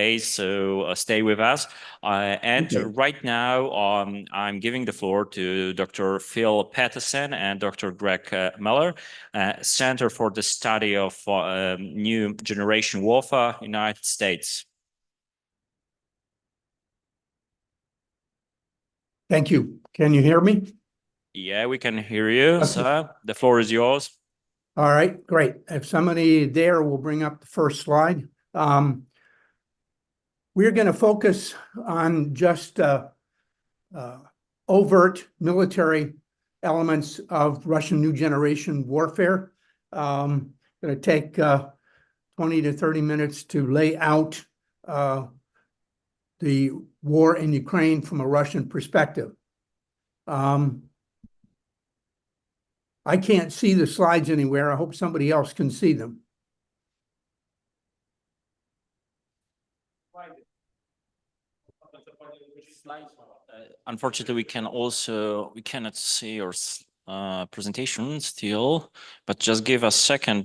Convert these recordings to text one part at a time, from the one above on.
phase, so stay with us. And Okay. right now, I'm giving the floor to Dr. Phil Petersen and Dr. Greg Miller, Center for the Study of New Generation Warfare, United States. Thank you. Can you hear me? Yeah, we can hear you, Okay. sir. The floor is yours. All right, great. If somebody there will bring up the first slide. We're going to focus on just overt military elements of Russian new generation warfare. Going to take 20 to 30 minutes to lay out the war in Ukraine from a Russian perspective. I can't see the slides anywhere. I hope somebody else can see them. Unfortunately, we cannot see your presentation still, but just give us a second.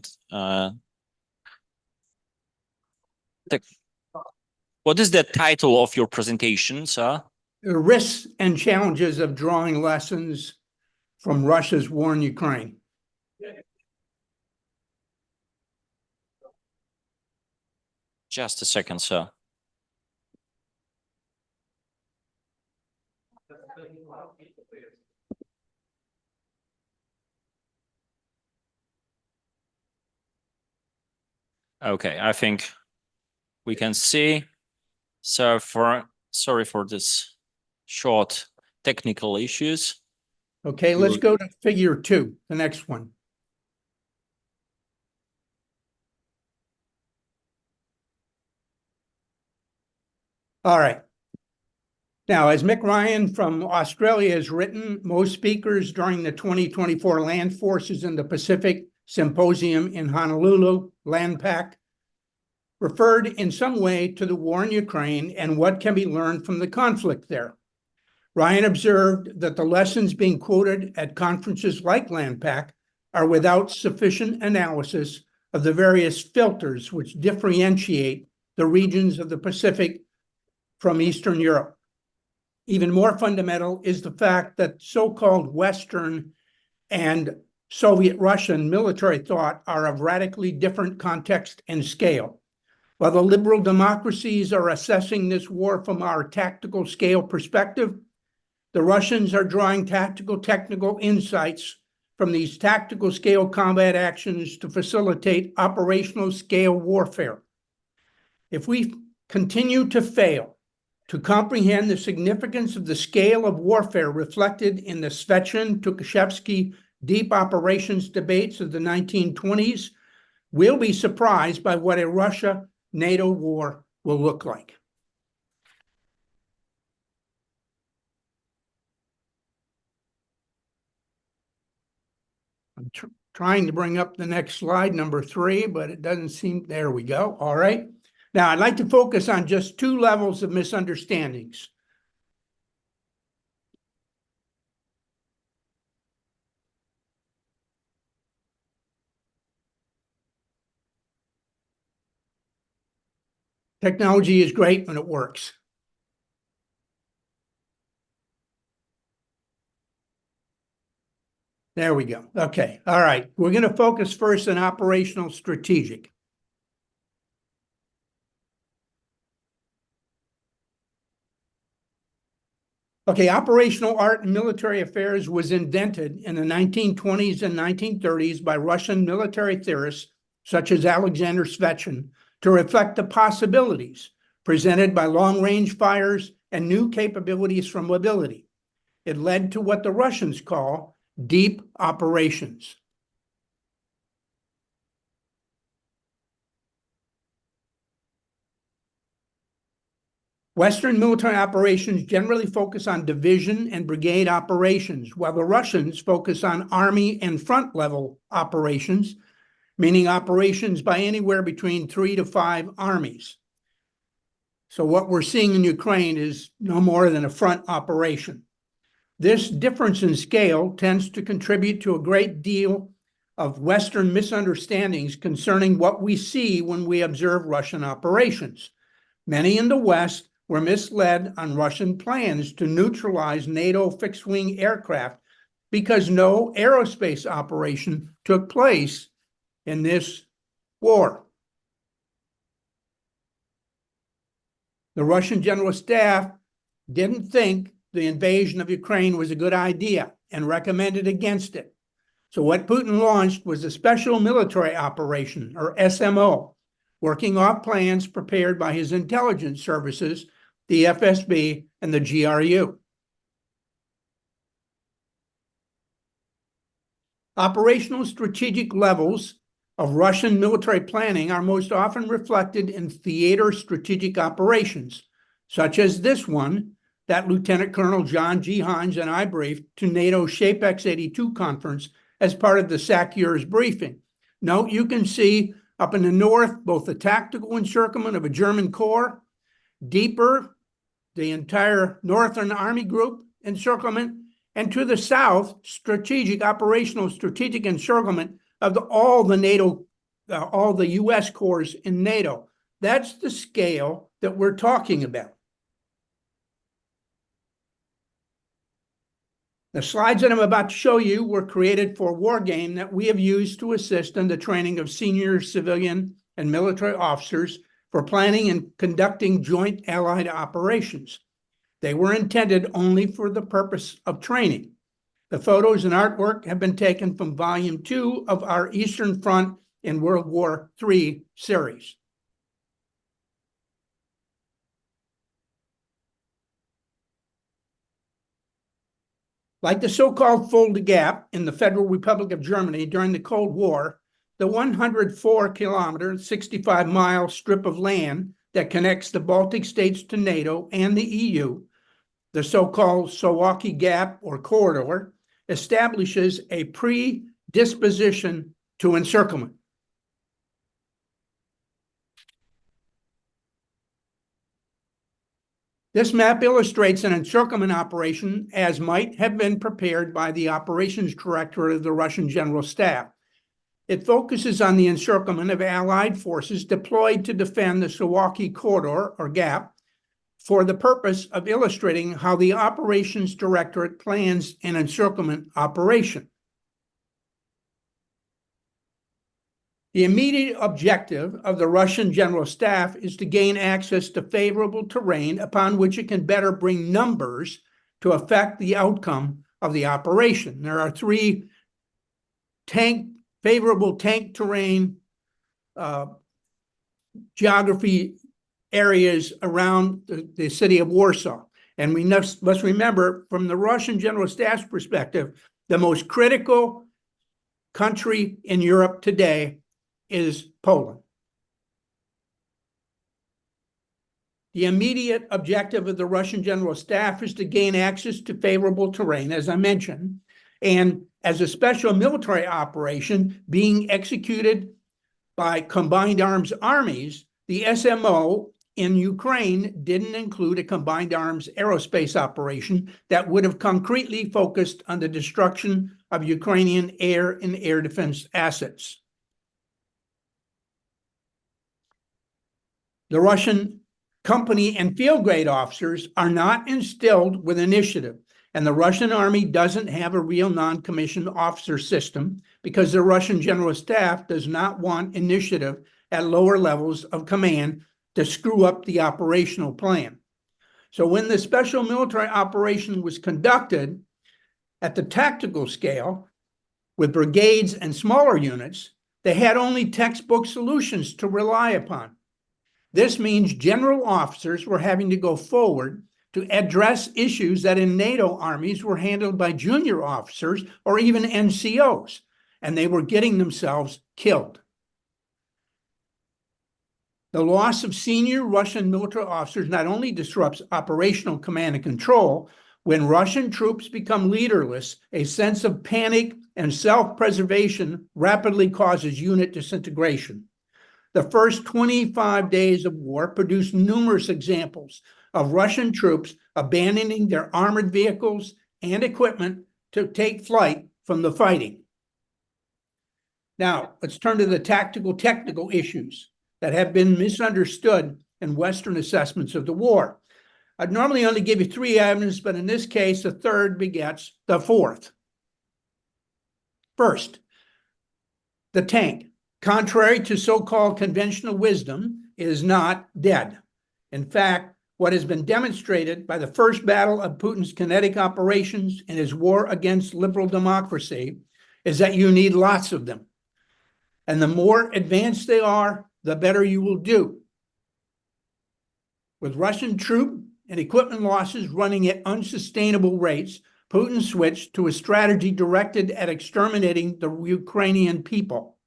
What is the title of your presentation, sir? The risks and challenges of drawing lessons from Russia's war in Ukraine. Just a second, sir. Okay, I think we can see. So sorry for this short technical issues. Okay, let's go to figure 2, the next one. All right. Now, as Mick Ryan from Australia has written, most speakers during the 2024 Land Forces in the Pacific Symposium in Honolulu, LandPAC, referred in some way to the war in Ukraine and what can be learned from the conflict there. Ryan observed that the lessons being quoted at conferences like LandPAC are without sufficient analysis of the various filters which differentiate the regions of the Pacific from Eastern Europe. Even more fundamental is the fact that so-called Western and Soviet Russian military thought are of radically different context and scale. While the liberal democracies are assessing this war from our tactical scale perspective, the Russians are drawing tactical technical insights from these tactical scale combat actions to facilitate operational scale warfare. If we continue to fail to comprehend the significance of the scale of warfare reflected in the Svechin-Tukhachevsky deep operations debates of the 1920s, we'll be surprised by what a Russia-NATO war will look like. I'm trying to bring up the next slide, number 3, but it doesn't seem, there we go. All right. Now, I'd like to focus on just 2 levels of misunderstandings. Technology is great when it works. There we go. Okay. All right. We're going to focus first on operational strategic. Okay, operational art in military affairs was invented in the 1920s and 1930s by Russian military theorists such as Alexander Svechin to reflect the possibilities presented by long-range fires and new capabilities from mobility. It led to what the Russians call deep operations. Western military operations generally focus on division and brigade operations, while the Russians focus on army and front-level operations, meaning operations by anywhere between 3 to 5 armies. So what we're seeing in Ukraine is no more than a front operation. This difference in scale tends to contribute to a great deal of Western misunderstandings concerning what we see when we observe Russian operations. Many in the West were misled on Russian plans to neutralize NATO fixed-wing aircraft because no aerospace operation took place in this war. The Russian General Staff didn't think the invasion of Ukraine was a good idea and recommended against it. So what Putin launched was a special military operation, or SMO, working off plans prepared by his intelligence services, the FSB and the GRU. Operational strategic levels of Russian military planning are most often reflected in theater strategic operations, such as this one that Lieutenant Colonel John G. Hines and I briefed to NATO SHAPE X-82 conference as part of the SACEUR's briefing. Note you can see up in the north both the tactical encirclement of a German corps, deeper the entire Northern Army Group encirclement, and to the south, operational strategic encirclement of all the U.S. corps in NATO. That's the scale that we're talking about. The slides that I'm about to show you were created for Wargame that we have used to assist in the training of senior civilian and military officers for planning and conducting joint allied operations. They were intended only for the purpose of training. The photos and artwork have been taken from Volume 2 of our Eastern Front in World War III series. Like the so-called Fulda Gap in the Federal Republic of Germany during the Cold War, the 104-kilometer, 65-mile strip of land that connects the Baltic states to NATO and the EU, the so-called Suwalki Gap or corridor, establishes a predisposition to encirclement. This map illustrates an encirclement operation as might have been prepared by the operations director of the Russian General Staff. It focuses on the encirclement of Allied forces deployed to defend the Suwalki corridor or gap for the purpose of illustrating how the operations directorate plans an encirclement operation. The immediate objective of the Russian General Staff is to gain access to favorable terrain upon which it can better bring numbers to affect the outcome of the operation. There are three favorable tank terrain geography areas around the city of Warsaw. And we must remember, from the Russian General Staff's perspective, the most critical country in Europe today is Poland. The immediate objective of the Russian General Staff is to gain access to favorable terrain, as I mentioned, and as a special military operation being executed by combined arms armies, the SMO in Ukraine didn't include a combined arms aerospace operation that would have concretely focused on the destruction of Ukrainian air and air defense assets. The Russian company and field grade officers are not instilled with initiative, and the Russian army doesn't have a real non-commissioned officer system because the Russian General Staff does not want initiative at lower levels of command to screw up the operational plan. So when the special military operation was conducted at the tactical scale with brigades and smaller units, they had only textbook solutions to rely upon. This means general officers were having to go forward to address issues that in NATO armies were handled by junior officers or even NCOs, and they were getting themselves killed. The loss of senior Russian military officers not only disrupts operational command and control. When Russian troops become leaderless, a sense of panic and self-preservation rapidly causes unit disintegration. The first 25 days of war produced numerous examples of Russian troops abandoning their armored vehicles and equipment to take flight from the fighting. Now, let's turn to the technical issues that have been misunderstood and Western assessments of the war. I'd normally only give you 3 items, but in this case, the third begets the fourth. First, the tank, contrary to so-called conventional wisdom, is not dead. In fact, what has been demonstrated by the first battle of Putin's kinetic operations in his war against liberal democracy is that you need lots of them. And the more advanced they are, the better you will do. With Russian troop and equipment losses running at unsustainable rates, Putin switched to a strategy directed at exterminating the Ukrainian people,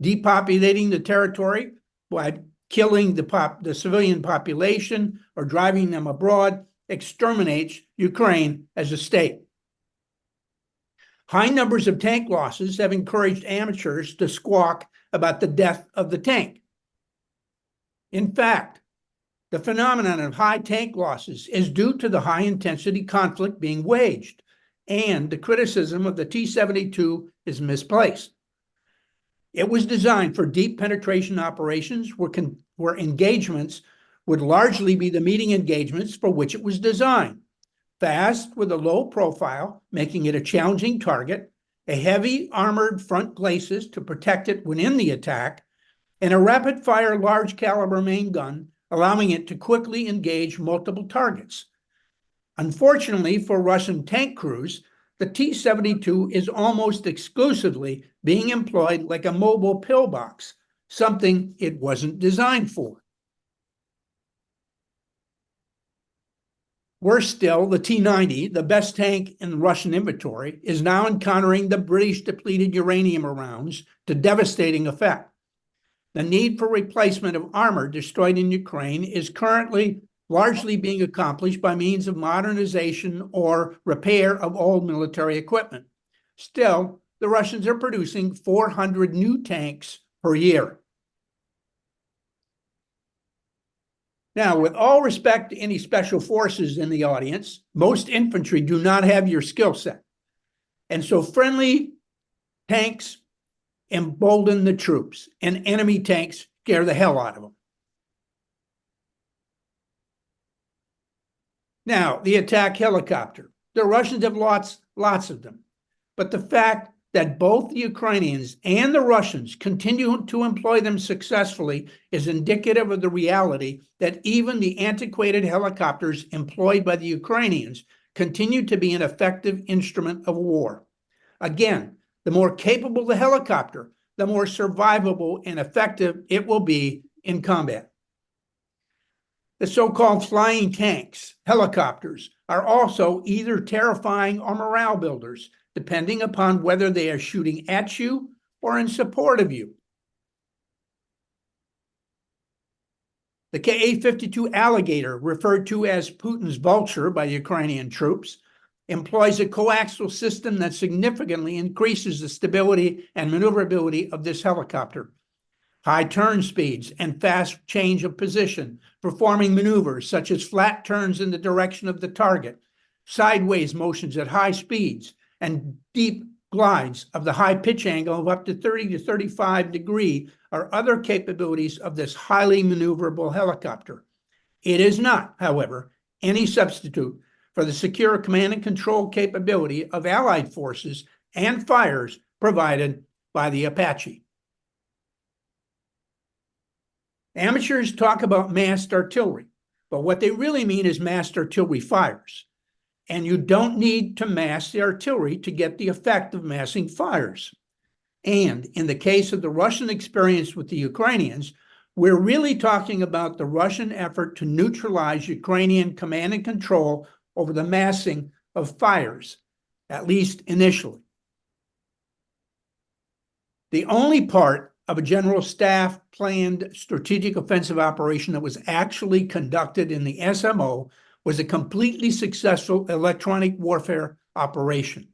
depopulating the territory by killing the civilian population or driving them abroad, exterminates Ukraine as a state. High numbers of tank losses have encouraged amateurs to squawk about the death of the tank. In fact, the phenomenon of high tank losses is due to the high-intensity conflict being waged, and the criticism of the T-72 is misplaced. It was designed for deep penetration operations where engagements would largely be the meeting engagements for which it was designed. Fast with a low profile, making it a challenging target, a heavy armored front glacis to protect it when in the attack, and a rapid-fire large caliber main gun, allowing it to quickly engage multiple targets. Unfortunately for Russian tank crews, the T-72 is almost exclusively being employed like a mobile pillbox, something it wasn't designed for. Worse still, the T-90, the best tank in Russian inventory, is now encountering the British depleted uranium rounds to devastating effect. The need for replacement of armor destroyed in Ukraine is currently largely being accomplished by means of modernization or repair of old military equipment. Still, the Russians are producing 400 new tanks per year. Now, with all respect to any special forces in the audience, most infantry do not have your skill set. And so friendly tanks embolden the troops, and enemy tanks scare the hell out of them. Now, the attack helicopter. The Russians have lots of them. But the fact that both the Ukrainians and the Russians continue to employ them successfully is indicative of the reality that even the antiquated helicopters employed by the Ukrainians continue to be an effective instrument of war. Again, the more capable the helicopter, the more survivable and effective it will be in combat. The so-called flying tanks, helicopters, are also either terrifying or morale builders, depending upon whether they are shooting at you or in support of you. The Ka-52 Alligator, referred to as Putin's Vulture by Ukrainian troops, employs a coaxial system that significantly increases the stability and maneuverability of this helicopter. High turn speeds and fast change of position, performing maneuvers such as flat turns in the direction of the target, sideways motions at high speeds, and deep glides of the high pitch angle of up to 30 to 35 degrees are other capabilities of this highly maneuverable helicopter. It is not, however, any substitute for the secure command and control capability of Allied forces and fires provided by the Apache. Amateurs talk about massed artillery, but what they really mean is massed artillery fires. And you don't need to mass the artillery to get the effect of massing fires. And in the case of the Russian experience with the Ukrainians, we're really talking about the Russian effort to neutralize Ukrainian command and control over the massing of fires, at least initially. The only part of a general staff planned strategic offensive operation that was actually conducted in the SMO was a completely successful electronic warfare operation.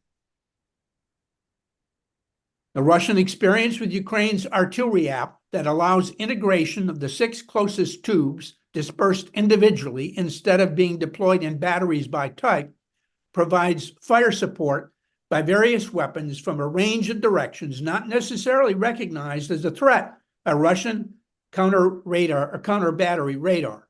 The Russian experience with Ukraine's artillery app that allows integration of the 6 closest tubes dispersed individually instead of being deployed in batteries by type provides fire support by various weapons from a range of directions not necessarily recognized as a threat by Russian counter radar or counter battery radar.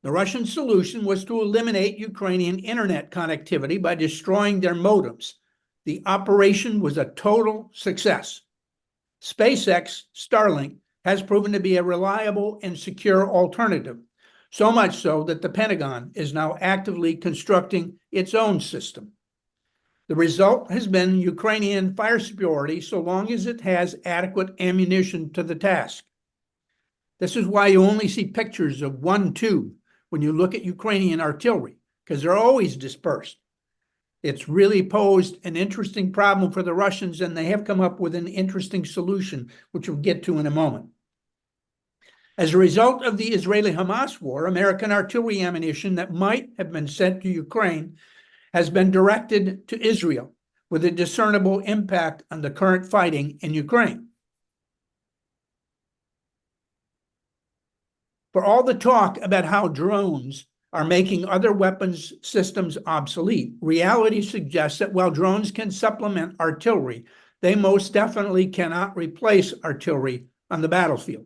The Russian solution was to eliminate Ukrainian internet connectivity by destroying their modems. The operation was a total success. SpaceX Starlink has proven to be a reliable and secure alternative, so much so that the Pentagon is now actively constructing its own system. The result has been Ukrainian fire superiority so long as it has adequate ammunition to the task. This is why you only see pictures of 1-2 when you look at Ukrainian artillery, because they're always dispersed. It's really posed an interesting problem for the Russians, and they have come up with an interesting solution, which we'll get to in a moment. As a result of the Israeli-Hamas war, American artillery ammunition that might have been sent to Ukraine has been directed to Israel, with a discernible impact on the current fighting in Ukraine. For all the talk about how drones are making other weapons systems obsolete, reality suggests that while drones can supplement artillery, they most definitely cannot replace artillery on the battlefield.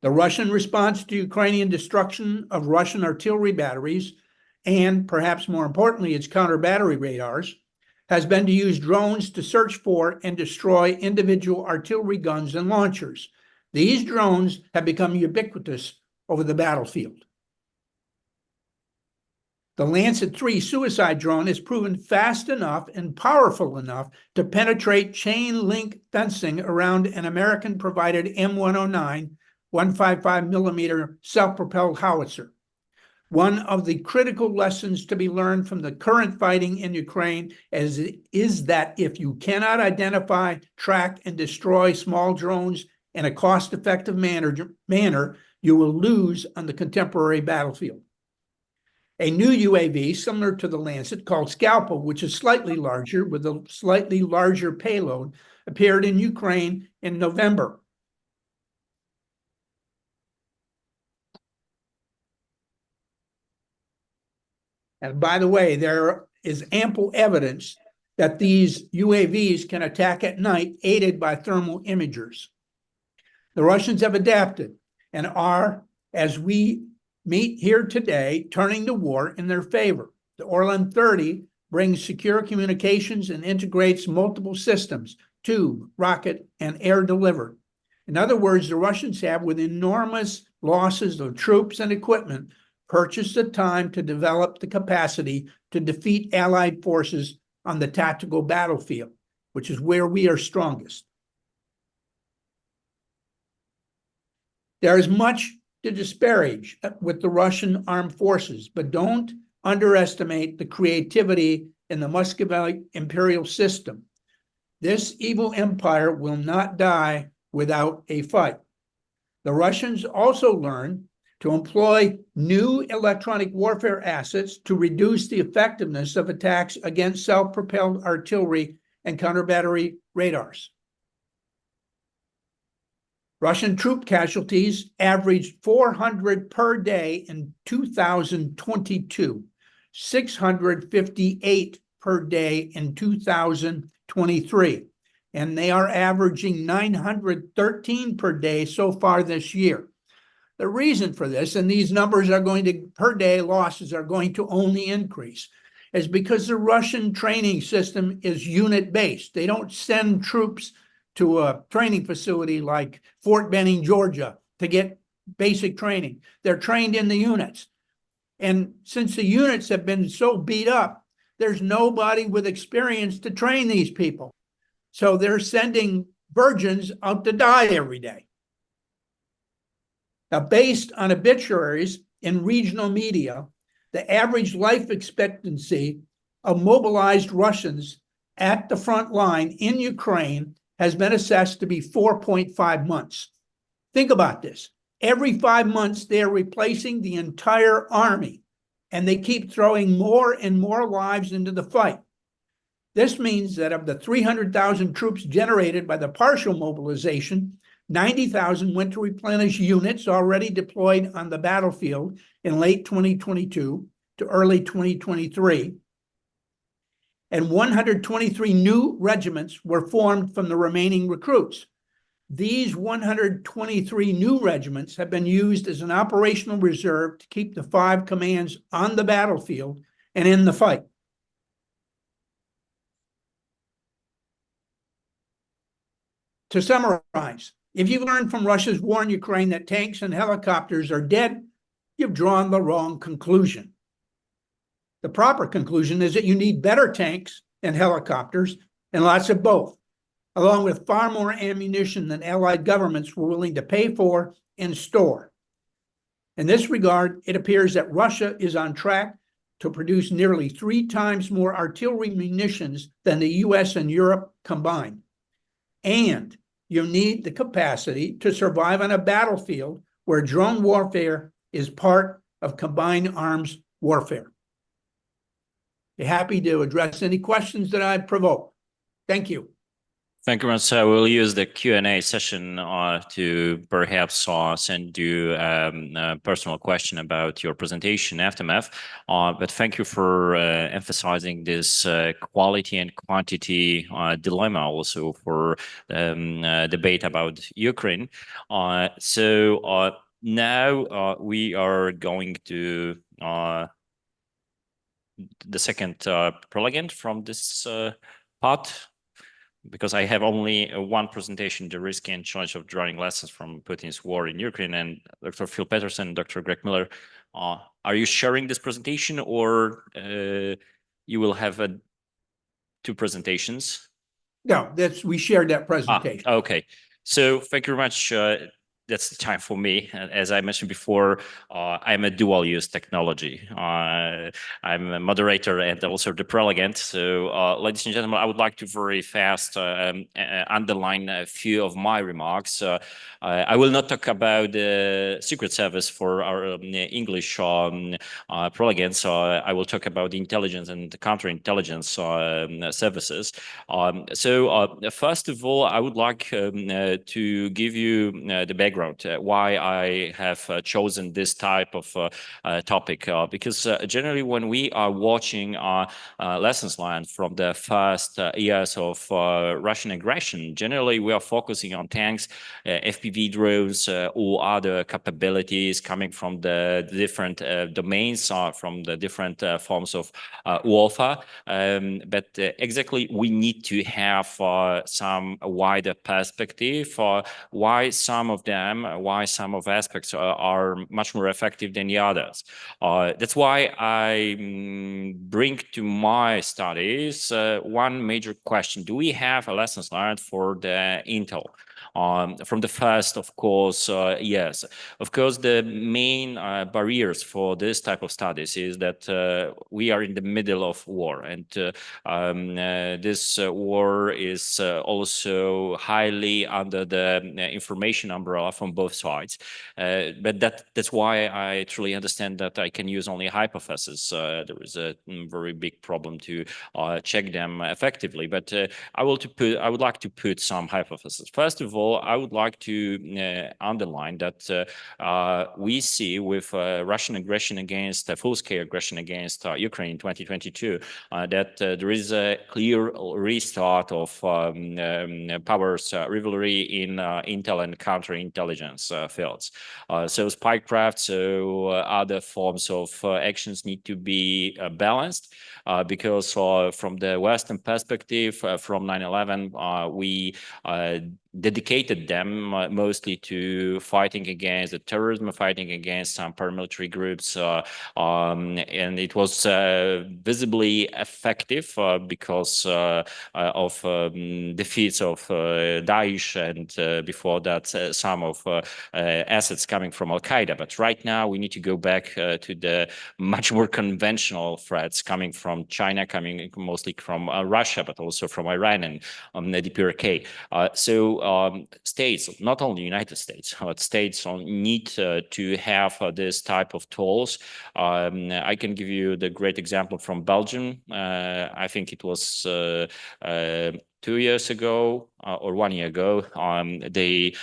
The Russian response to Ukrainian destruction of Russian artillery batteries, and perhaps more importantly, its counter-battery radars, has been to use drones to search for and destroy individual artillery guns and launchers. These drones have become ubiquitous over the battlefield. The Lancet III suicide drone has proven fast enough and powerful enough to penetrate chain link fencing around an American-provided M109 155 millimeter self-propelled howitzer. One of the critical lessons to be learned from the current fighting in Ukraine is that if you cannot identify, track, and destroy small drones in a cost-effective manner, you will lose on the contemporary battlefield. A new UAV, similar to the Lancet, called Scalpel, which is slightly larger with a slightly larger payload, appeared in Ukraine in November. And by the way, there is ample evidence that these UAVs can attack at night, aided by thermal imagers. The Russians have adapted and are, as we meet here today, turning the war in their favor. The Orlan 30 brings secure communications and integrates multiple systems, tube, rocket, and air delivered. In other words, the Russians have, with enormous losses of troops and equipment, purchased the time to develop the capacity to defeat Allied forces on the tactical battlefield, which is where we are strongest. There is much to disparage with the Russian armed forces, but don't underestimate the creativity in the Muscovite imperial system. This evil empire will not die without a fight. The Russians also learned to employ new electronic warfare assets to reduce the effectiveness of attacks against self-propelled artillery and counter-battery radars. Russian troop casualties averaged 400 per day in 2022, 658 per day in 2023, and they are averaging 913 per day so far this year. The reason for this, and these numbers are going to, per day losses are going to only increase, is because the Russian training system is unit-based. They don't send troops to a training facility like Fort Benning, Georgia, to get basic training. They're trained in the units. And since the units have been so beat up, there's nobody with experience to train these people. So they're sending virgins out to die every day. Now, based on obituaries in regional media, the average life expectancy of mobilized Russians at the front line in Ukraine has been assessed to be 4.5 months. Think about this. Every 5 months, they are replacing the entire army, and they keep throwing more and more lives into the fight. This means that of the 300,000 troops generated by the partial mobilization, 90,000 went to replenish units already deployed on the battlefield in late 2022 to early 2023. and 123 new regiments were formed from the remaining recruits. These 123 new regiments have been used as an operational reserve to keep the 5 commands on the battlefield and in the fight. To summarize, if you learned from Russia's war in Ukraine that tanks and helicopters are dead, you've drawn the wrong conclusion. The proper conclusion is that you need better tanks and helicopters and lots of both, along with far more ammunition than Allied governments were willing to pay for and store. In this regard, it appears that Russia is on track to produce nearly 3 times more artillery munitions than the US and Europe combined. And you need the capacity to survive on a battlefield where drone warfare is part of combined arms warfare. Be happy to address any questions that I've provoked. Thank you. Thank you very much. We'll use the Q&A session to perhaps send you a personal question about your presentation aftermath. But thank you for emphasizing this quality and quantity dilemma also for debate about Ukraine. Now we are going to the second prelegent from this part, because I have only one presentation, the risk and challenge of drawing lessons from Putin's war in Ukraine, and Dr. Phil Petersen and Dr. Greg Miller. Are you sharing this presentation, or you will have 2 presentations? No, we shared that presentation. Okay. So thank you very much. That's the time for me. As I mentioned before, I'm a dual-use technology. I'm a moderator and also the prelegent. So, ladies and gentlemen, I would like to very fast underline a few of my remarks. I will not talk about the Secret Service for our English prelegents. I will talk about the intelligence and the counterintelligence services. First of all, I would like to give you the background why I have chosen this type of topic, because generally when we are watching lessons learned from the first years of Russian aggression, generally we are focusing on tanks, FPV drones, or other capabilities coming from the different domains, from the different forms of warfare. But exactly, we need to have some wider perspective why some of aspects are much more effective than the others. That's why I bring to my studies one major question. Do we have a lessons learned for the Intel? From the first, of course, yes. Of course, the main barriers for this type of studies is that we are in the middle of war, and this war is also highly under the information umbrella from both sides. But that's why I truly understand that I can use only hypotheses. There is a very big problem to check them effectively. But I would like to put some hypotheses. First of all, I would like to underline that we see with Russian aggression against full-scale aggression against Ukraine in 2022 that there is a clear restart of powers rivalry in intel and counterintelligence fields. So spycraft, so other forms of actions need to be balanced because from the Western perspective, from 9/11, we dedicated them mostly to fighting against the terrorism, fighting against some paramilitary groups, and it was visibly effective because of defeats of Daesh and before that some of assets coming from Al-Qaeda. But right now we need to go back to the much more conventional threats coming from China, coming mostly from Russia, but also from Iran and the DPRK. States, not only United States, but states need to have this type of tools. I can give you the great example from Belgium. I think it was 2 years ago or 1 year ago. They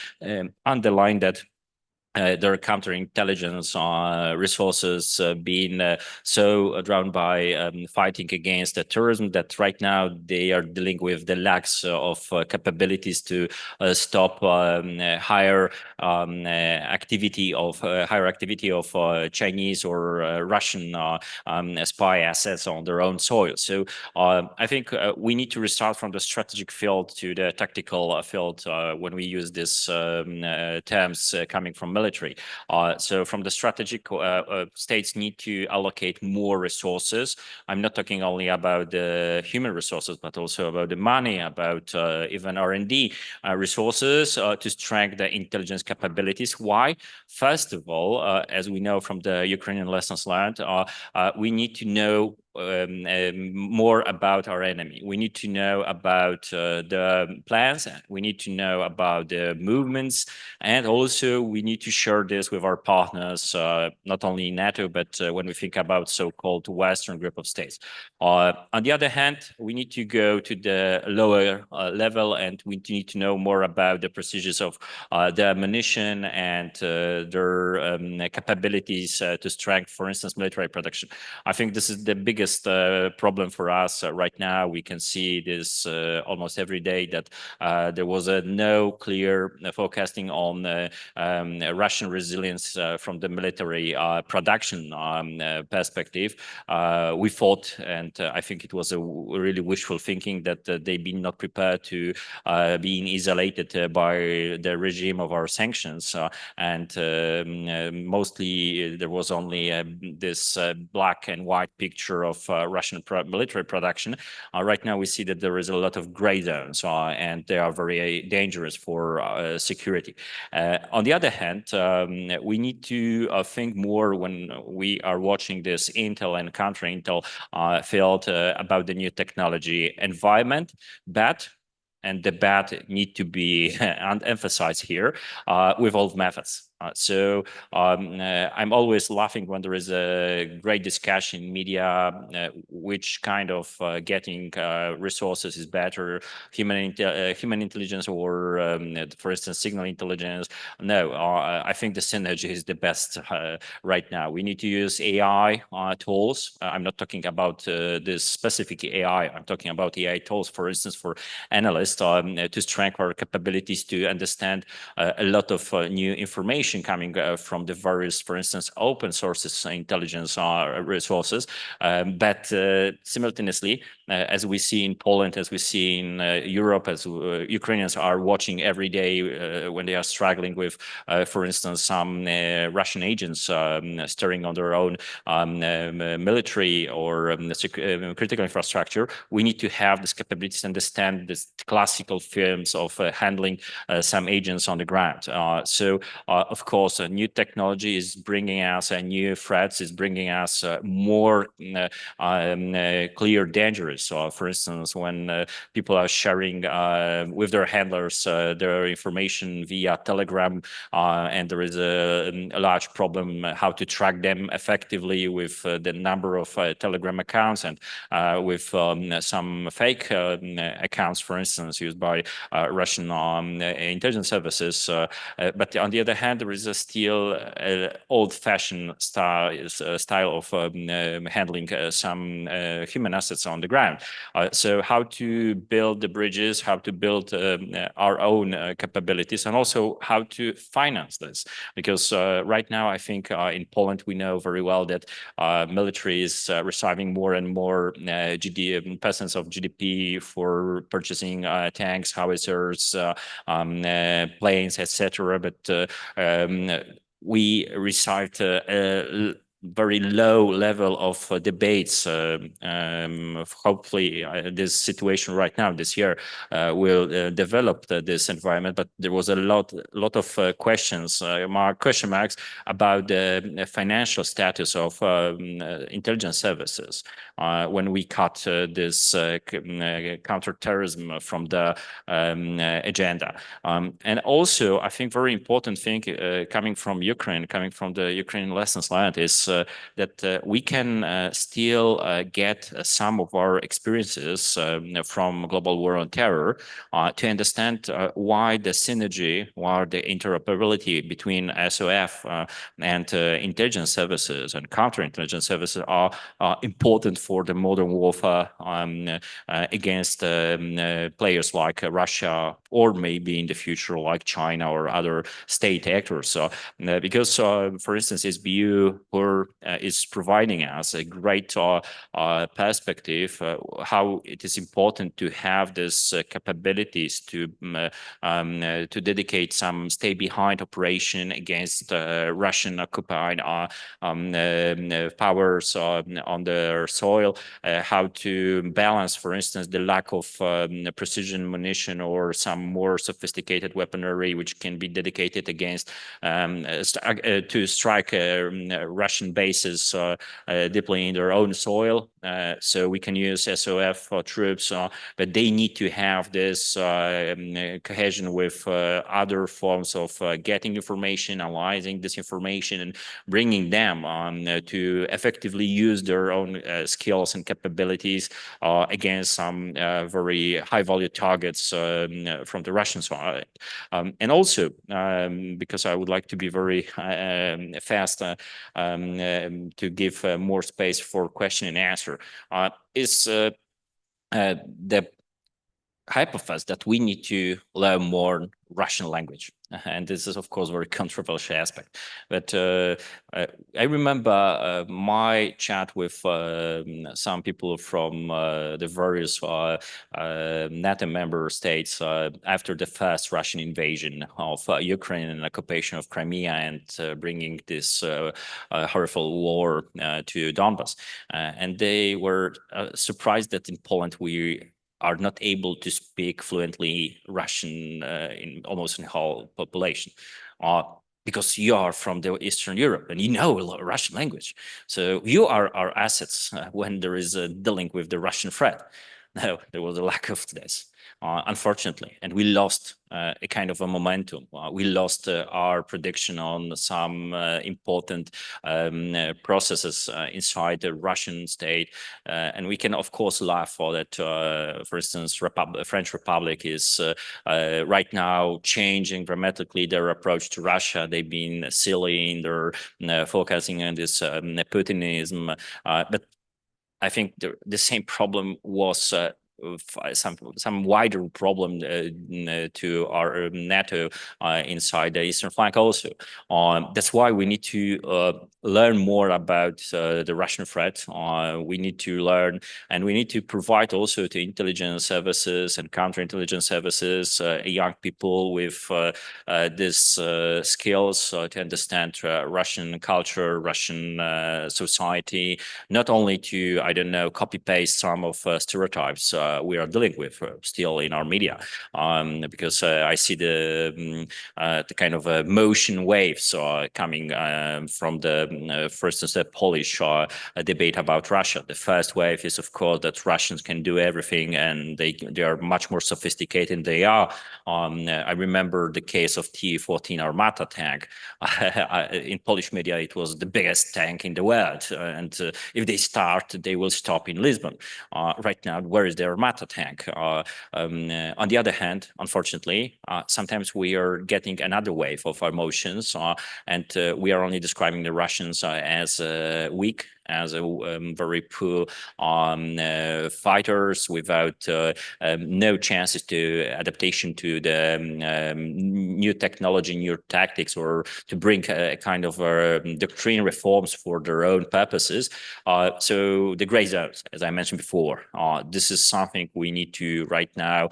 underlined that their counterintelligence resources being so drowned by fighting against terrorism that right now they are dealing with the lacks of capabilities to stop higher activity of Chinese or Russian spy assets on their own soil. So I think we need to restart from the strategic field to the tactical field when we use these terms coming from military. So from the strategic, states need to allocate more resources. I'm not talking only about the human resources, but also about the money, about even R&D resources to strengthen the intelligence capabilities. Why? First of all, as we know from the Ukrainian lessons learned, we need to know more about our enemy. We need to know about the plans. We need to know about the movements, and also we need to share this with our partners, not only NATO, but when we think about so-called Western group of states. On the other hand, we need to go to the lower level, and we need to know more about the procedures of the ammunition and their capabilities to strengthen, for instance, military production. I think this is the biggest problem for us right now. We can see this almost every day that there was no clear forecasting on Russian resilience from the military production perspective. We thought, and I think it was a really wishful thinking, that they've been not prepared to being isolated by the regime of our sanctions, and mostly there was only this black and white picture of Russian military production. Right now we see that there is a lot of gray zones, and they are very dangerous for security. On the other hand, we need to think more when we are watching this intel and counter-intel field about the new technology environment, but and the bad need to be emphasized here with all methods. So I'm always laughing when there is a great discussion in media, which kind of getting resources is better, human intelligence or, for instance, signal intelligence. No, I think the synergy is the best right now. We need to use AI tools. I'm not talking about this specific AI. I'm talking about AI tools, for instance, for analysts to strengthen our capabilities to understand a lot of new information coming from the various, for instance, open sources intelligence resources. But simultaneously, as we see in Poland, as we see in Europe, as Ukrainians are watching every day when they are struggling with, for instance, some Russian agents stirring on their own military or critical infrastructure, we need to have this capability to understand this classical films of handling some agents on the ground. So, of course, a new technology is bringing us new threats, is bringing us more clear dangers. So, for instance, when people are sharing with their handlers their information via Telegram, and there is a large problem how to track them effectively with the number of Telegram accounts and with some fake accounts, for instance, used by Russian intelligence services. But on the other hand, there is still old-fashioned style of handling some human assets on the ground. So how to build the bridges, how to build our own capabilities, and also how to finance this. Because right now, I think in Poland, we know very well that military is receiving more and more percents of GDP for purchasing tanks, howitzers, planes, etc. But we received a very low level of debates. Hopefully, this situation right now, this year, will develop this environment. But there was a lot of question marks about the financial status of intelligence services when we cut this counterterrorism from the agenda. And also, I think very important thing coming from Ukraine, coming from the Ukrainian lessons learned, is that we can still get some of our experiences from global war on terror to understand why the synergy, why the interoperability between SOF and intelligence services and counterintelligence services are important for the modern warfare against players like Russia, or maybe in the future like China or other state actors. So because, for instance, SBU is providing us a great perspective how it is important to have these capabilities to dedicate some stay behind operation against Russian occupied powers on their soil, how to balance, for instance, the lack of precision munition or some more sophisticated weaponry which can be dedicated against to strike Russian bases deeply in their own soil. So we can use SOF troops, but they need to have this cohesion with other forms of getting information, analyzing this information, and bringing them to effectively use their own skills and capabilities against some very high-value targets from the Russian side. And also, because I would like to be very fast to give more space for question and answer, is the hypothesis that we need to learn more Russian language. And this is, of course, a very controversial aspect. But I remember my chat with some people from the various NATO member states after the first Russian invasion of Ukraine and occupation of Crimea and bringing this horrible war to Donbass. And they were surprised that in Poland we are not able to speak fluently Russian in almost in whole population, because you are from the Eastern Europe and you know a lot of Russian language. So you are our assets when there is a dealing with the Russian threat. No, there was a lack of this, unfortunately, and we lost a kind of a momentum. We lost our prediction on some important processes inside the Russian state, and we can, of course, laugh for that. For instance, French Republic is right now changing dramatically their approach to Russia. They've been silly in their focusing on this Putinism, but I think the same problem was some wider problem to our NATO inside the eastern flank also. That's why we need to learn more about the Russian threat. We need to learn, and we need to provide also to intelligence services and counterintelligence services young people with these skills to understand Russian culture, Russian society, not only to, I don't know, copy paste some of stereotypes we are dealing with still in our media, because I see the kind of motion waves coming from the, for instance, the Polish debate about Russia. The first wave is, of course, that Russians can do everything and they are much more sophisticated than they are. I remember the case of T-14 Armata tank. In Polish media, it was the biggest tank in the world, and if they start, they will stop in Lisbon. Right now, where is the Armata tank? On the other hand, unfortunately, sometimes we are getting another wave of emotions, and we are only describing the Russians as weak, as very poor fighters without no chances to adaptation to the new technology, new tactics, or to bring a kind of doctrine reforms for their own purposes. So the gray zones, as I mentioned before, this is something we need to right now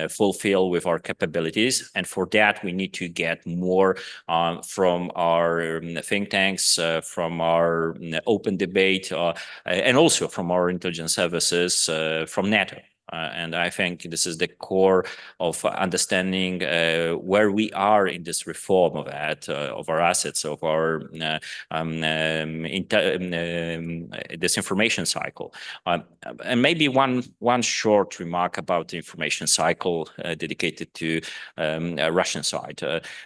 fulfill with our capabilities. And for that, we need to get more from our think tanks, from our open debate, and also from our intelligence services, from NATO. And I think this is the core of understanding where we are in this reform of our assets, of our this information cycle. And maybe one short remark about the information cycle dedicated to Russian side.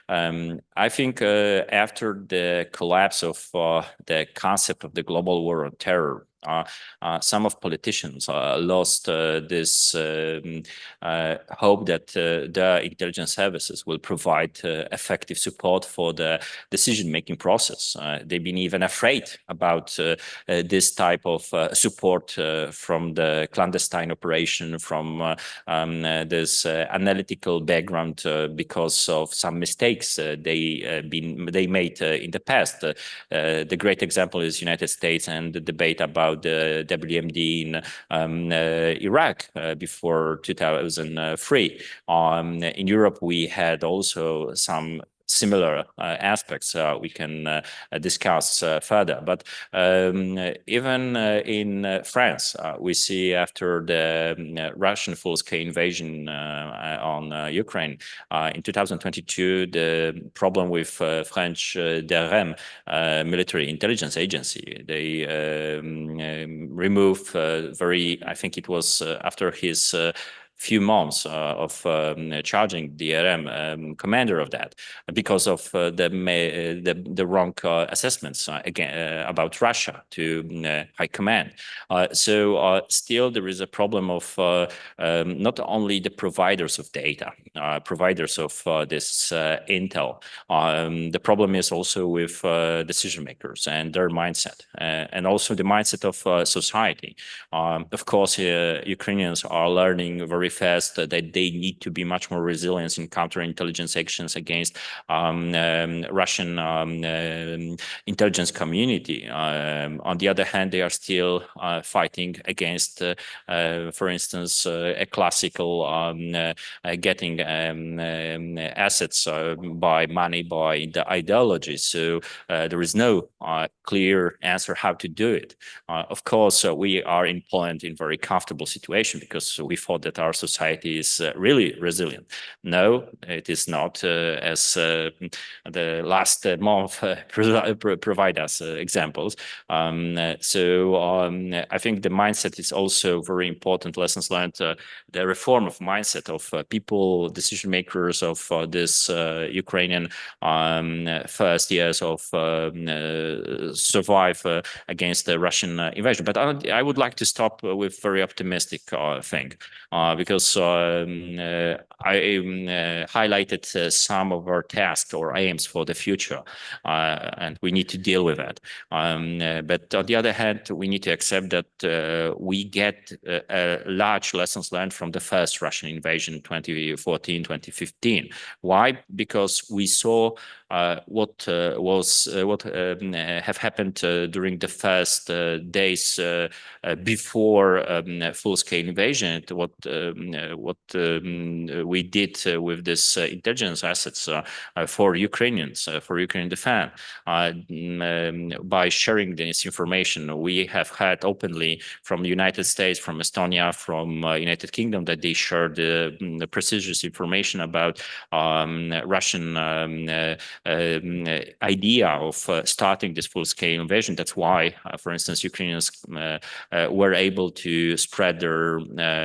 I think after the collapse of the concept of the global war on terror, some of politicians lost this hope that the intelligence services will provide effective support for the decision-making process. They've been even afraid about this type of support from the clandestine operation, from this analytical background because of some mistakes they made in the past. The great example is United States and the debate about the WMD in Iraq before 2003. In Europe, we had also some similar aspects we can discuss further. But even in France, we see after the Russian full-scale invasion on Ukraine in 2022, the problem with French DRM, military intelligence agency, they removed I think it was after his few months of charging the DRM commander of that because of the wrong assessments again about Russia to high command. So still there is a problem of not only the providers of data, providers of this intel. The problem is also with decision makers and their mindset, and also the mindset of society. Of course, Ukrainians are learning very fast that they need to be much more resilient in counterintelligence actions against Russian intelligence community. On the other hand, they are still fighting against, for instance, a classical getting assets by money, by the ideology. So there is no clear answer how to do it. Of course, we are in Poland in very comfortable situation because we thought that our society is really resilient. No, it is not, as the last month provide us examples. So I think the mindset is also very important. Lessons learned, the reform of mindset of people, decision makers of this Ukrainian first years of survive against the Russian invasion. But I would like to stop with very optimistic thing because I highlighted some of our tasks or aims for the future, and we need to deal with that. But on the other hand, we need to accept that we get large lessons learned from the first Russian invasion, 2014, 2015. Why? Because we saw what have happened during the first days before full-scale invasion. What we did with this intelligence assets for Ukrainians, for Ukrainian defense, by sharing this information. We have had openly from the United States, from Estonia, from United Kingdom that they shared the prestigious information about Russian idea of starting this full-scale invasion. That's why, for instance, Ukrainians were able to spread their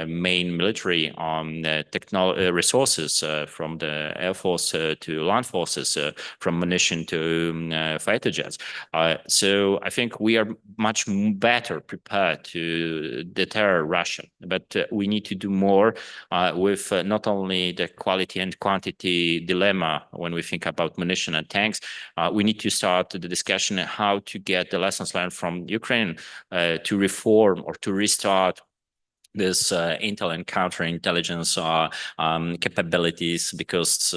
main military resources from the Air Force to land forces, from munition to fighter jets. So I think we are much better prepared to deter Russia, but we need to do more with not only the quality and quantity dilemma when we think about munition and tanks. We need to start the discussion on how to get the lessons learned from Ukraine to reform or to restart this intel and counterintelligence capabilities, because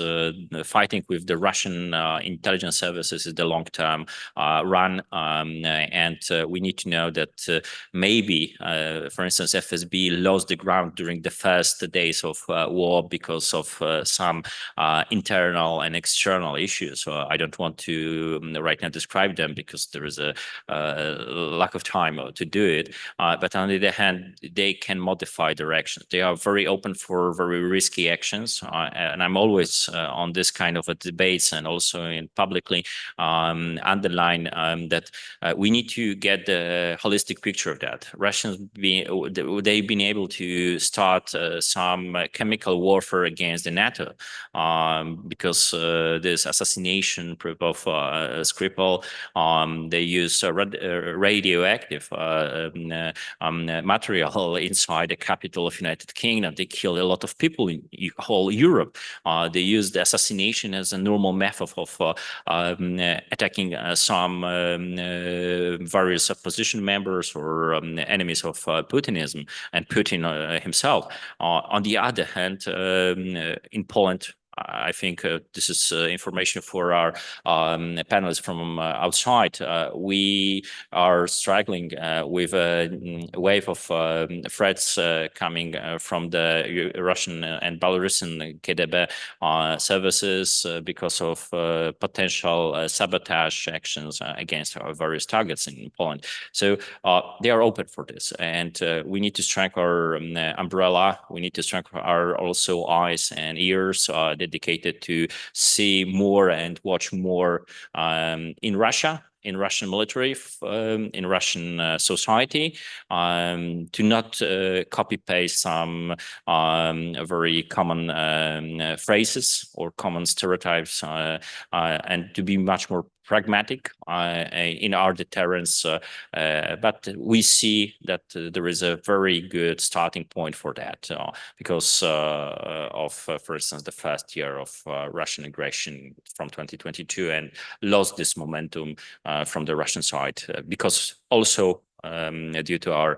fighting with the Russian intelligence services is the long-term run, and we need to know that maybe, for instance, FSB lost the ground during the first days of war because of some internal and external issues. So I don't want to right now describe them because there is a lack of time to do it. But on the other hand, they can modify their actions. They are very open for very risky actions, and I'm always on this kind of a debates and also in publicly underline that we need to get the holistic picture of that. Russians they've been able to start some chemical warfare against the NATO because this assassination of Skripal, they use radioactive material inside the capital of United Kingdom. They killed a lot of people in whole Europe. They used the assassination as a normal method of attacking some various opposition members or enemies of Putinism and Putin himself. On the other hand, in Poland, I think this is information for our panelists from outside. We are struggling with a wave of threats coming from the Russian and Belarusian KGB services because of potential sabotage actions against our various targets in Poland. So they are open for this, and we need to strengthen our umbrella. We need to strengthen our also eyes and ears dedicated to see more and watch more in Russia, in Russian military, in Russian society, to not copy paste some very common phrases or common stereotypes, and to be much more pragmatic in our deterrence. But we see that there is a very good starting point for that because of, for instance, the first year of Russian aggression from 2022 and lost this momentum from the Russian side because also due to our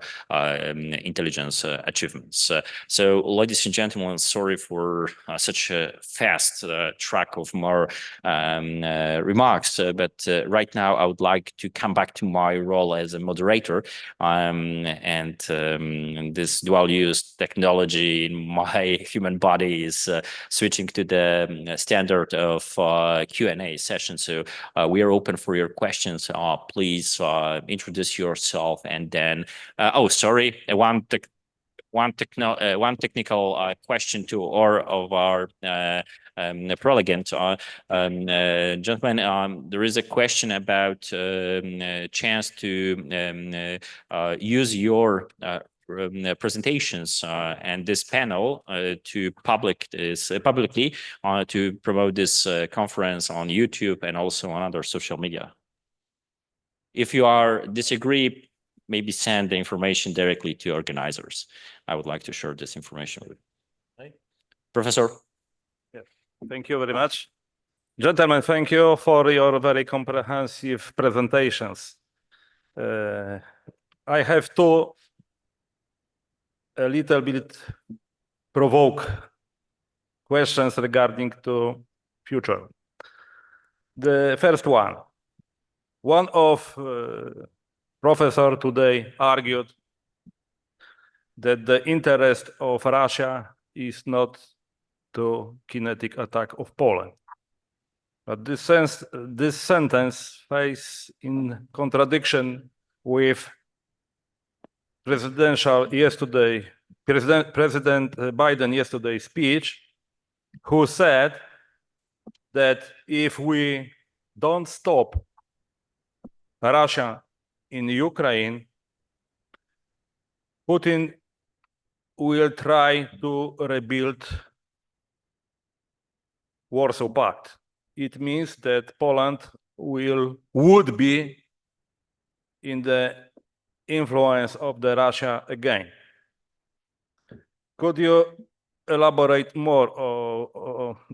intelligence achievements. So, ladies and gentlemen, sorry for such a fast track of more remarks, but right now I would like to come back to my role as a moderator, and this dual-use technology in my human body is switching to the standard of Q&A session. So we are open for your questions. Please introduce yourself, and then one technical question to all of our prelegent gentlemen. There is a question about chance to use your presentations and this panel to publicly to promote this conference on YouTube and also on other social media. If you disagree, maybe send the information directly to organizers. I would like to share this information with you. Right. Professor. Yeah. Thank you very much. Gentlemen, thank you for your very comprehensive presentations. I have two a little bit provoke questions regarding to future. The first one of professor today argued that the interest of Russia is not to kinetic attack of Poland. But this sentence faces in contradiction with President Biden yesterday's speech, who said that if we don't stop Russia in Ukraine, Putin will try to rebuild Warsaw Pact. It means that Poland would be in the influence of the Russia again. Could you elaborate more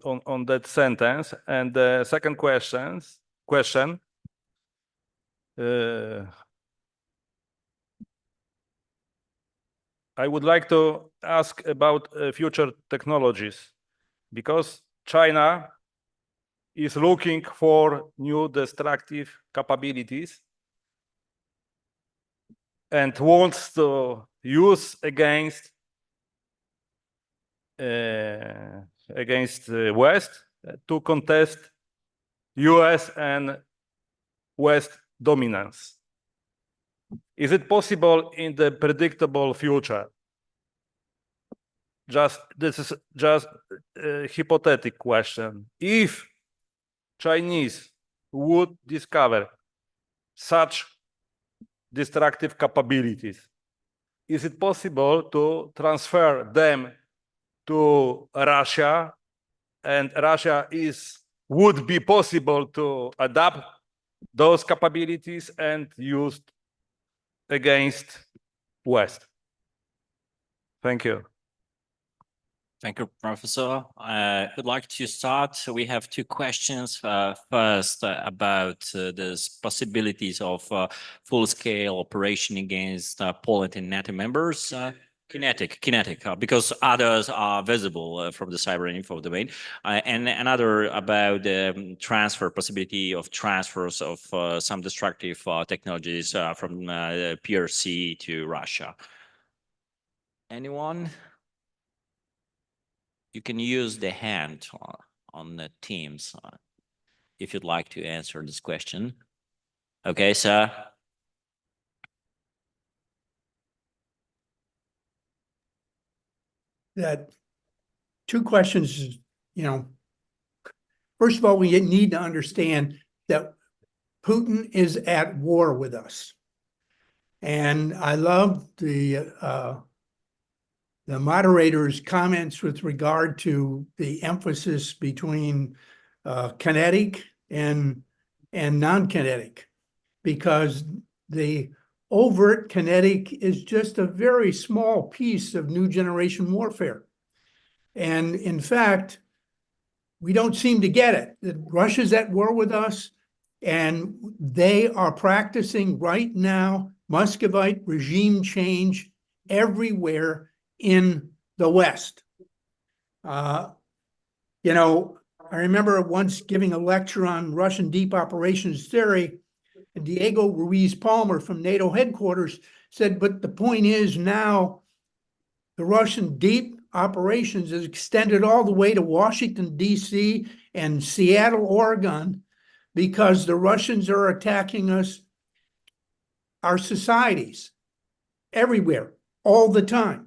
on that sentence? And the second question, I would like to ask about future technologies, because China is looking for new destructive capabilities and wants to use against West to contest US and West dominance. Is it possible in the predictable future this is just a hypothetical question. If Chinese would discover such destructive capabilities, is it possible to transfer them to Russia, and Russia would be possible to adapt those capabilities and use against West? Thank you. Thank you, Professor. I would like to start. So we have two questions. First, about the possibilities of full-scale operation against Poland and NATO members. Kinetic, because others are visible from the cyber info domain, and another about the possibility of transfers of some destructive technologies from PRC to Russia. Anyone? You can use the hand on the Teams if you'd like to answer this question. Okay, sir. That two questions, first of all, we need to understand that Putin is at war with us. And I love the moderator's comments with regard to the emphasis between kinetic and non-kinetic, because the overt kinetic is just a very small piece of new generation warfare. And in fact, we don't seem to get it. Russia's at war with us, and they are practicing right now Muscovite regime change everywhere in the West. I remember once giving a lecture on Russian deep operations theory, and Diego Ruiz Palmer from NATO headquarters said, but the point is now the Russian deep operations is extended all the way to Washington, D.C. and Seattle, Oregon, because the Russians are attacking us, our societies, everywhere, all the time.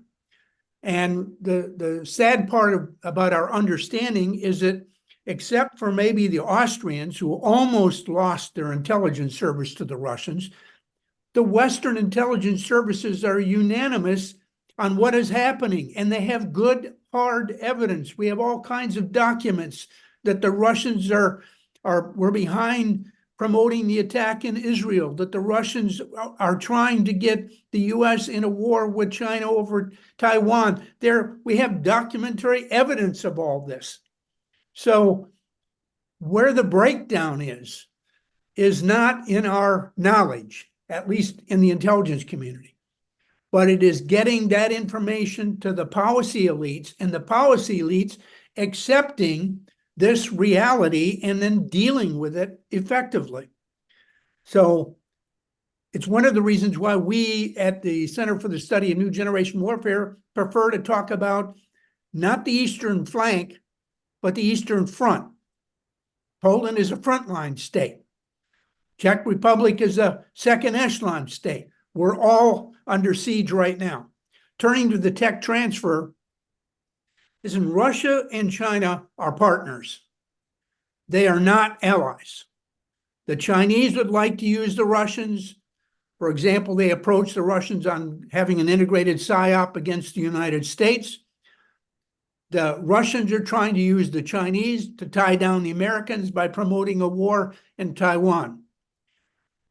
And the sad part about our understanding is that, except for maybe the Austrians, who almost lost their intelligence service to the Russians, the Western intelligence services are unanimous on what is happening, and they have good, hard evidence. We have all kinds of documents that the Russians were behind promoting the attack in Israel, that the Russians are trying to get the U.S. in a war with China over Taiwan. We have documentary evidence of all this. So where the breakdown is not in our knowledge, at least in the intelligence community, but it is getting that information to the policy elites, and the policy elites accepting this reality and then dealing with it effectively. So it's one of the reasons why we at the Center for the Study of New Generation Warfare prefer to talk about not the Eastern flank, but the Eastern Front. Poland is a frontline state. Czech Republic is a second echelon state. We're all under siege right now. Turning to the tech transfer, listen, Russia and China are partners. They are not allies. The Chinese would like to use the Russians. For example, they approached the Russians on having an integrated PSYOP against the United States. The Russians are trying to use the Chinese to tie down the Americans by promoting a war in Taiwan.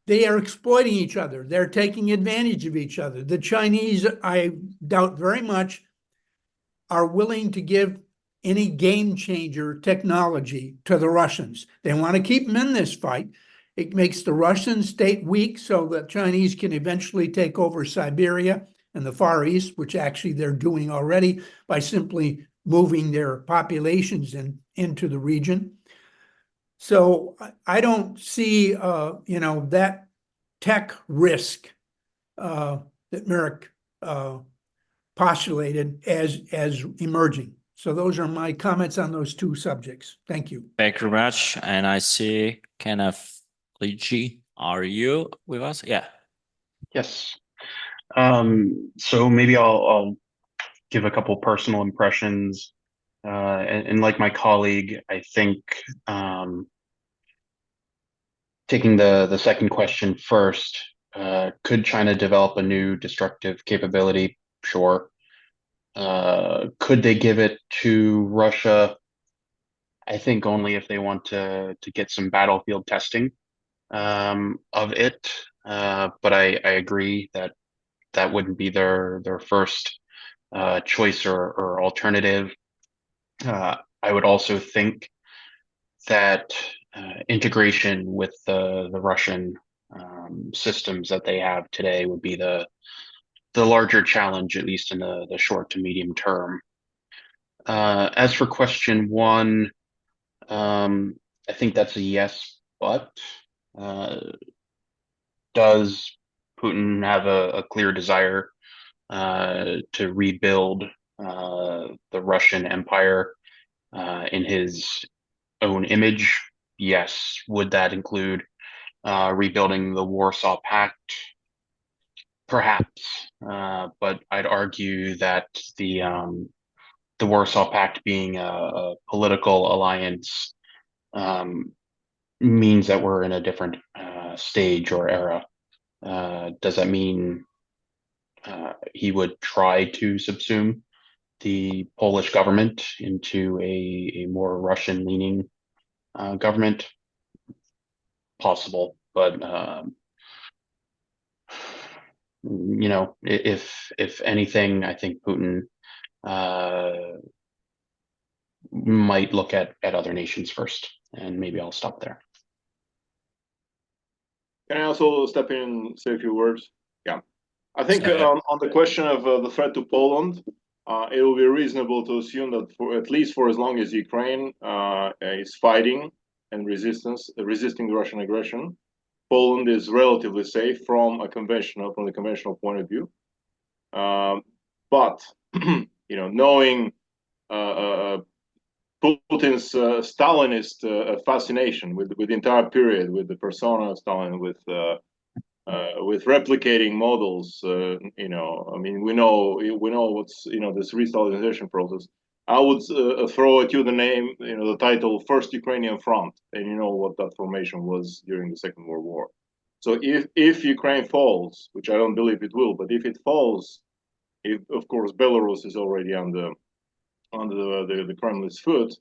They are exploiting each other. They're taking advantage of each other. The Chinese, I doubt very much, are willing to give any game changer technology to the Russians. They want to keep them in this fight. It makes the Russian state weak so the Chinese can eventually take over Siberia and the Far East, which actually they're doing already by simply moving their populations into the region. So I don't see, that tech risk that Merrick postulated as emerging. So those are my comments on those two subjects. Thank you. Thank you very much. And I see Kenneth Lici. Are you with us? Yeah. Yes. So maybe I'll give a couple personal impressions. And like my colleague, I think taking the second question first, could China develop a new destructive capability? Sure. Could they give it to Russia? I think only if they want to get some battlefield testing of it. But I agree that that wouldn't be their first choice or alternative. I would also think that integration with the Russian systems that they have today would be the larger challenge, at least in the short to medium term. As for question one, I think that's a yes, but does Putin have a clear desire to rebuild the Russian Empire in his own image? Yes. Would that include rebuilding the Warsaw Pact? Perhaps, but I'd argue that the Warsaw Pact being a political alliance means that we're in a different stage or era. Does that mean he would try to subsume the Polish government into a more Russian-leaning government? Possible, but you know, if anything, I think Putin might look at other nations first, and maybe I'll stop there. Can I also step in and say a few words? Yeah. I think on the question of the threat to Poland, it will be reasonable to assume that for at least for as long as Ukraine is fighting and resisting Russian aggression, Poland is relatively safe from the conventional point of view. But you know, knowing Putin's Stalinist fascination with the entire period, with the persona of Stalin, with replicating models, you know, I mean, we know what's, you know, this re-Stalinization process. I would throw at you the name, you know, the title First Ukrainian Front, and you know what that formation was during the Second World War. So if Ukraine falls, which I don't believe it will, but if it falls, if of course Belarus is already on the Kremlin's foot,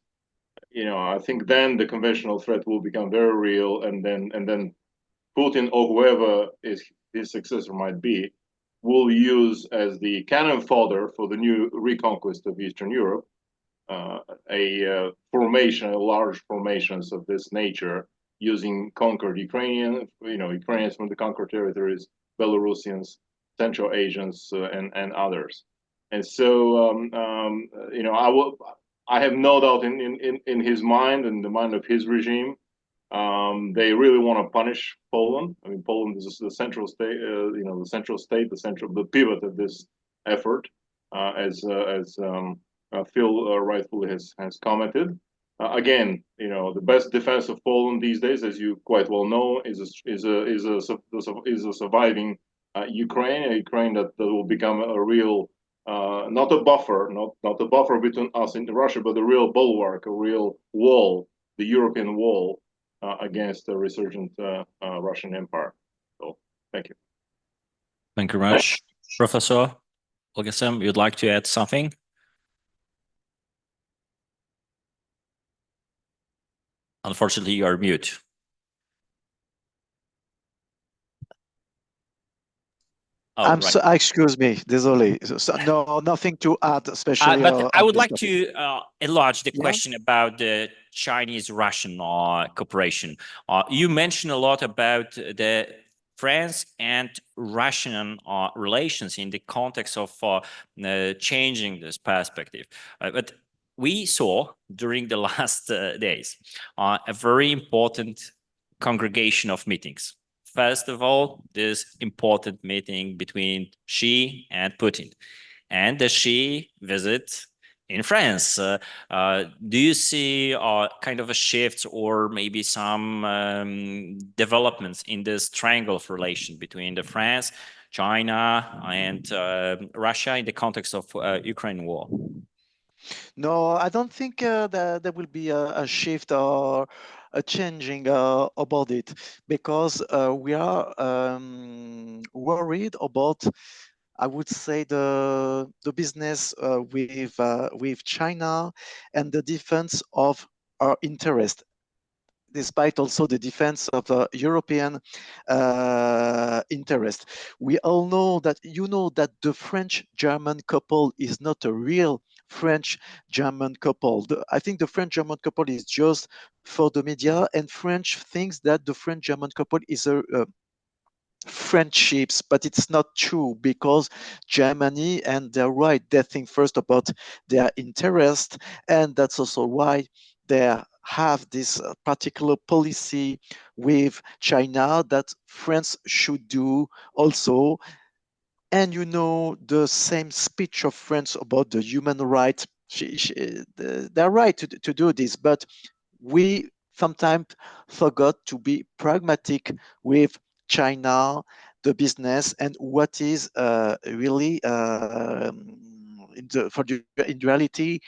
you know, I think then the conventional threat will become very real, and then Putin or whoever his successor might be will use as the cannon fodder for the new reconquest of Eastern Europe large formations of this nature, using conquered Ukrainians from the conquered territories, Belarusians, Central Asians, and others. And so, you know, I have no doubt in his mind and the mind of his regime, they really want to punish Poland. I mean, Poland is the central state, you know, the pivot of this effort, as Phil rightfully has commented. Again, you know, the best defense of Poland these days, as you quite well know, is a surviving Ukraine that will become a real, not a buffer between us and Russia, but a real bulwark, a real wall, the European wall against the resurgent Russian Empire. So, thank you. Thank you very much. Professor Olgesem, you'd like to add something? Unfortunately, you are mute. Oh, excuse me, désolé. So, no, nothing to add, especially. But I would like to enlarge the question about the Chinese-Russian cooperation. You mentioned a lot about the France and Russian relations in the context of changing this perspective. But we saw during the last days a very important congregation of meetings. First of all, this important meeting between Xi and Putin. And the Xi visit in France. Do you see kind of a shift or maybe some developments in this triangle of relation between the France, China, and Russia in the context of Ukraine war? No, I don't think that there will be a shift or a changing about it, because we are worried about, I would say, the business with China and the defense of our interest, despite also the defense of European interest. We all know that, that the French-German couple is not a real French-German couple. I think the French-German couple is just for the media, and French thinks that the French-German couple is a friendships, but it's not true, because Germany, and they're right, they think first about their interest, and that's also why they have this particular policy with China that France should do also. And the same speech of France about the human rights, they're right to do this, but we sometimes forgot to be pragmatic with China, the business, and what is really in reality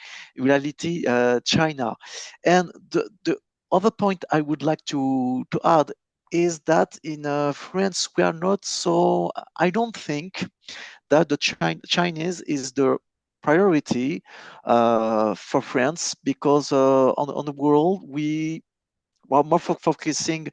China. And the other point I would like to add is that in France we are not so. I don't think that the Chinese is the priority for France, because on the world we are more focusing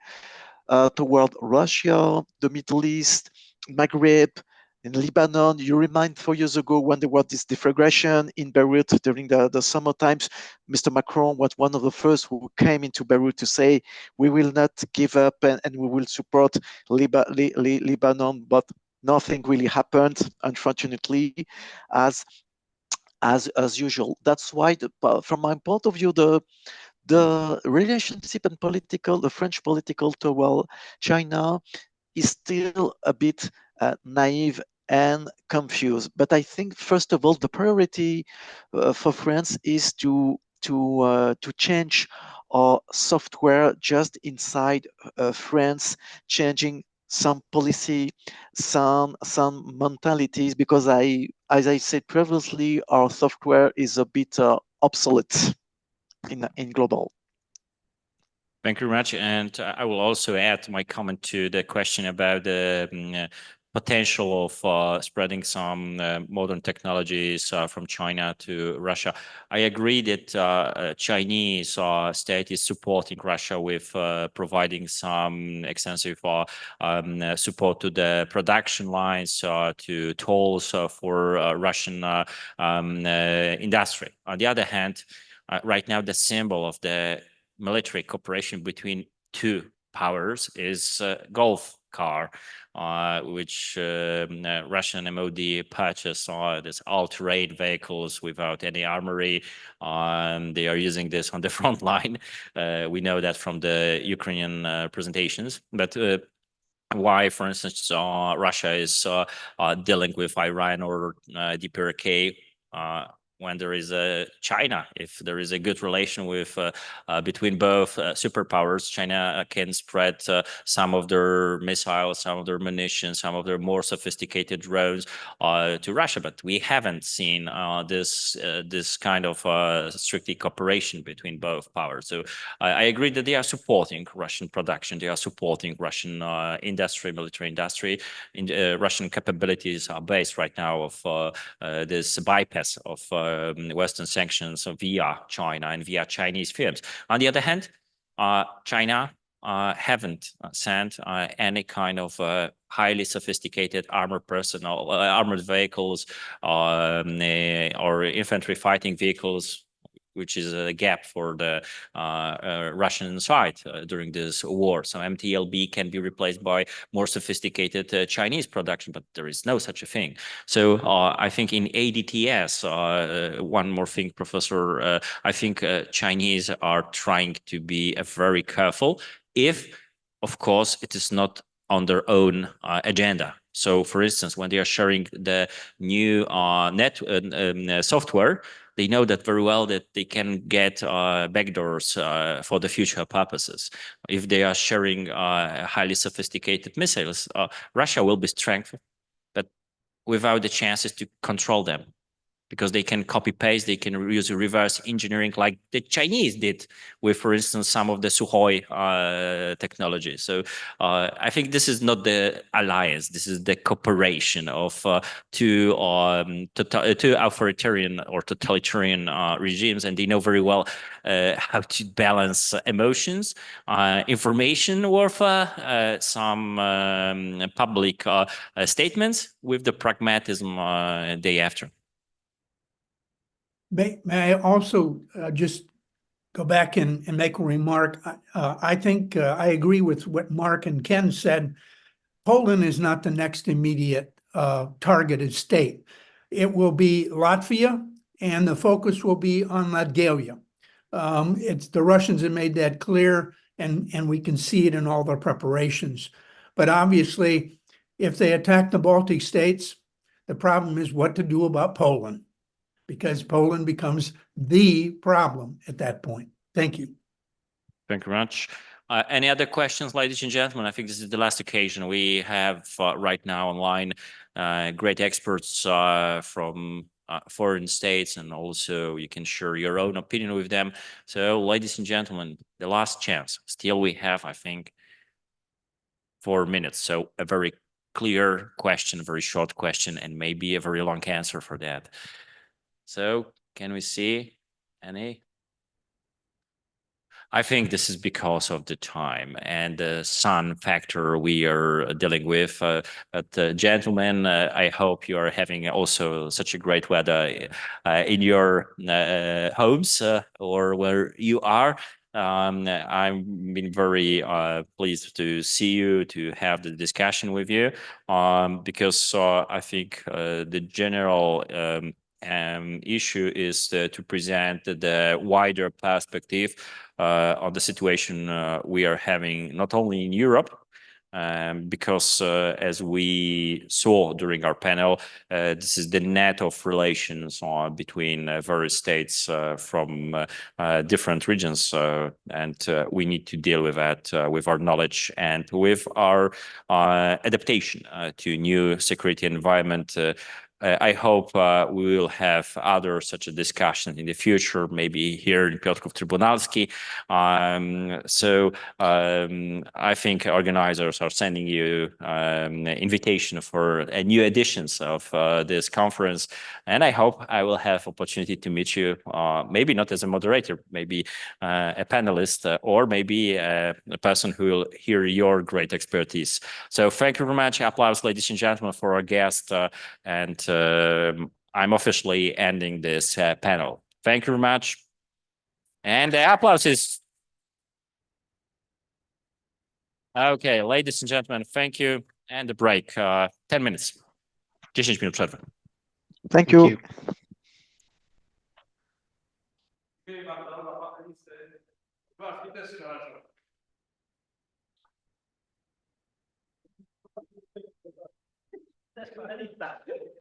toward Russia, the Middle East, Maghreb, in Lebanon. You remind 4 years ago when there was this deflagration in Beirut during the summer times. Mr. Macron was one of the first who came into Beirut to say, we will not give up, and we will support Lebanon, but nothing really happened, unfortunately, as usual. That's why, from my point of view, the relationship and the French political toward China is still a bit naive and confused. But I think, first of all, the priority for France is to change our software just inside France, changing some policy, some mentalities, because as I said previously, our software is a bit obsolete in global. Thank you very much. And I will also add my comment to the question about the potential of spreading some modern technologies from China to Russia. I agree that Chinese state is supporting Russia with providing some extensive support to the production lines, to tools for Russian industry. On the other hand, right now the symbol of the military cooperation between two powers is Golf car, which Russian MOD purchased this all-terrain vehicles without any armory. They are using this on the front line. We know that from the Ukrainian presentations, but why, for instance, Russia is dealing with Iran or DPRK when there is a China. If there is a good relation with between both superpowers, China can spread some of their missiles, some of their munitions, some of their more sophisticated drones to Russia. But we haven't seen this kind of strictly cooperation between both powers. So I agree that they are supporting Russian production. They are supporting Russian industry, military industry. Russian capabilities are based right now of this bypass of Western sanctions via China and via Chinese firms. On the other hand, China haven't sent any kind of highly sophisticated armored personnel, armored vehicles, or infantry fighting vehicles, which is a gap for the Russian side during this war. So MTLB can be replaced by more sophisticated Chinese production, but there is no such a thing. So I think in ADTS, one more thing, Professor, I think Chinese are trying to be very careful if, of course, it is not on their own agenda. So, for instance, when they are sharing the new software, they know that very well that they can get backdoors for the future purposes. If they are sharing highly sophisticated missiles, Russia will be strengthened, but without the chances to control them, because they can copy paste, they can use reverse engineering like the Chinese did with, for instance, some of the Sukhoi technology. So I think this is not the alliance, this is the cooperation of two authoritarian or totalitarian regimes, and they know very well how to balance emotions, information warfare, some public statements with the pragmatism day after. May I also just go back and make a remark? I think I agree with what Mark and Ken said. Poland is not the next immediate targeted state. It will be Latvia, and the focus will be on Latvia. It's the Russians have made that clear, and we can see it in all their preparations. But obviously, if they attack the Baltic states, the problem is what to do about Poland, because Poland becomes the problem at that point. Thank you. Thank you very much. Any other questions, ladies and gentlemen? I think this is the last occasion we have right now online great experts from foreign states, and also you can share your own opinion with them. So, ladies and gentlemen, the last chance. Still we have, I think, 4 minutes. So a very clear question, very short question, and maybe a very long answer for that. So can we see any? I think this is because of the time and the sun factor we are dealing with. But gentlemen, I hope you are having also such a great weather in your homes or where you are. I've been very pleased to see you, to have the discussion with you, because I think the general issue is to present the wider perspective on the situation we are having not only in Europe, because as we saw during our panel, this is the net of relations between various states from different regions, and we need to deal with that with our knowledge and with our adaptation to new security environment. I hope we will have other such a discussion in the future, maybe here in Piotrków Trybunalski. I think organizers are sending you invitation for new editions of this conference, and I hope I will have opportunity to meet you, maybe not as a moderator, maybe a panelist, or maybe a person who will hear your great expertise. So thank you very much. Applause, ladies and gentlemen, for our guest, and I'm officially ending this panel. Thank you very much. And the applause is... Okay, ladies and gentlemen, thank you. And the break, 10 minutes. 10 minut przerwy. Thank you. Thank you.